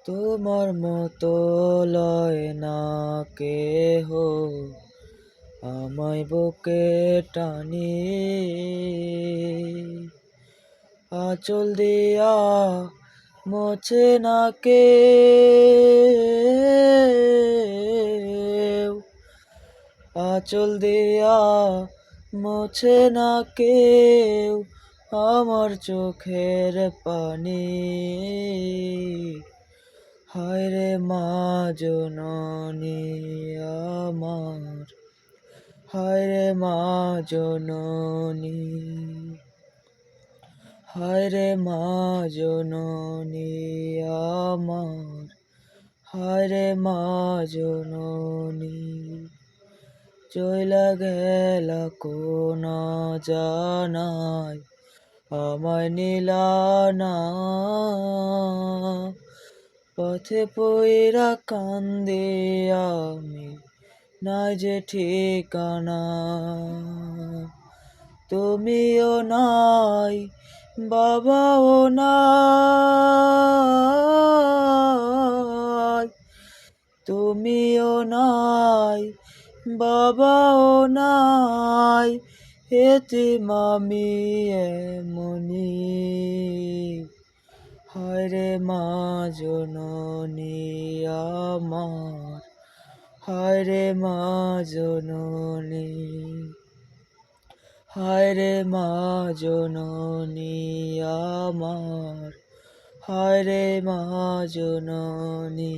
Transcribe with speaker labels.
Speaker 1: তোমার মতো লয় না কেহ আমায় বুকে টানি, আঁচল দিয়া মোছে না কেউ, আঁচল দিয়া মোছে না কেউ আমার চোখের পানি। হায়রে মা জননী আমার, হায়রে মা জননী, হায়রে মা জননী আমার, হায়রে মা জননী। চইলা গেলা কোন জানায় আমায় নিলা না, পথে পইরা কান্দি আমি নাই যে ঠিকানা। তুমিও নাই বাবাও নাই, তুমিও নাই বাবাও নাই, এতিম আমি এমনি। হায়রে মা জননী আমার, হায়রে মা জননী, হায়রে মা জননী আমার, হায়রে মা জননী।